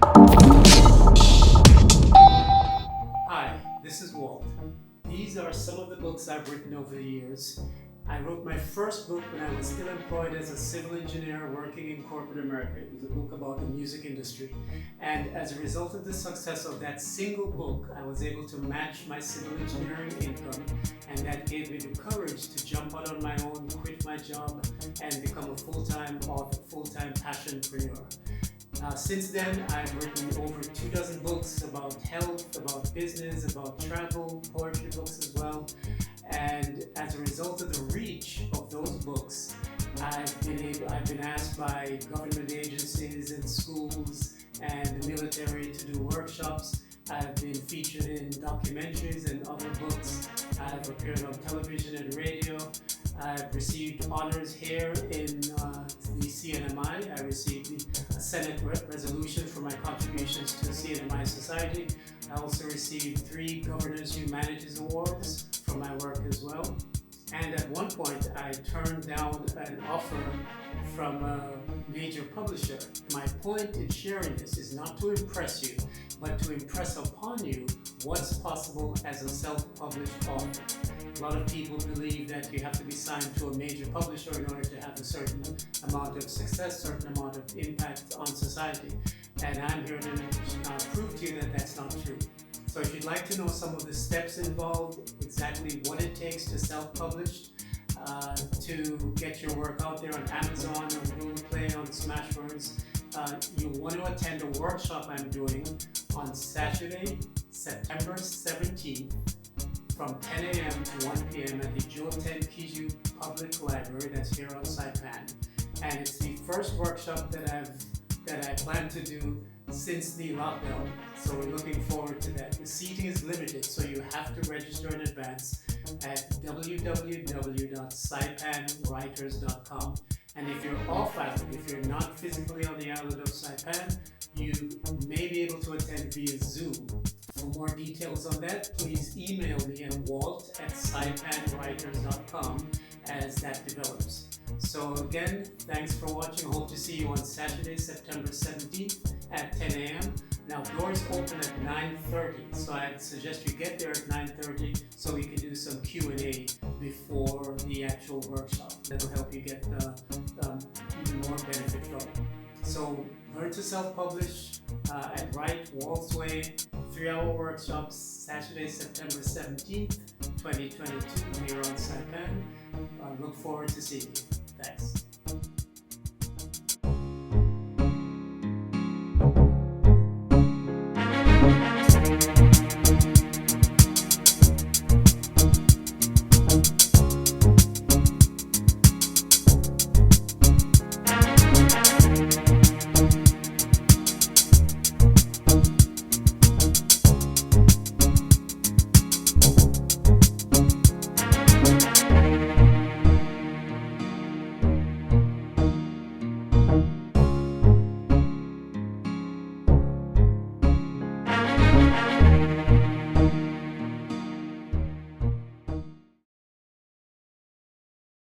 Hi, this is Walt. These are some of the books I've written over the years. I wrote my first book when I was still employed as a civil engineer working in corporate America. It was a book about the music industry. And as a result of the success of that single book, I was able to match my civil engineering income, and that gave me the courage to jump out on my own, quit my job, and become a full-time author, full-time passionpreneur. Since then, I've written over 24 books about health, about business, about travel, poetry books as well. And as a result of the reach of those books, I've been asked by government agencies and schools and the military to do workshops. I've been featured in documentaries and other books. I've appeared on television and radio. I've received honors here in the CNMI. I received a Senate resolution for my contributions to the CNMI Society. I also received 3 Governor's Humanities Awards for my work as well. And at one point, I turned down an offer from a major publisher. My point in sharing this is not to impress you, but to impress upon you what's possible as a self-published author. A lot of people believe that you have to be signed to a major publisher in order to have a certain amount of success, certain amount of impact on society. And I'm here to prove to you that that's not true. So if you'd like to know some of the steps involved, exactly what it takes to self-publish, to get your work out there on Amazon, on Google Play, on Smashwords, you'll want to attend a workshop I'm doing on Saturday, September 17th from 10 a.m. to 1 p.m. at the Joe 10 Kiju Public Library that's here on Saipan. And it's the first workshop that I plan to do since the lockdown, so we're looking forward to that. The seating is limited, so you have to register in advance at www.saipanwriters.com. And if you're off island, if you're not physically on the island of Saipan, you may be able to attend via Zoom. For more details on that, please email me at walt@saipanwriters.com as that develops. So again, thanks for watching. I hope to see you on Saturday, September 17th at 10 a.m. Now doors open at 9:30, so I'd suggest you get there at 9:30 so we can do some Q&A before the actual workshop. That'll help you get even more benefit from it. So learn to self-publish at Write Walt's Way, 3-hour workshops, Saturday, September 17th, 2022 here on Saipan. Look forward to seeing you. Thanks.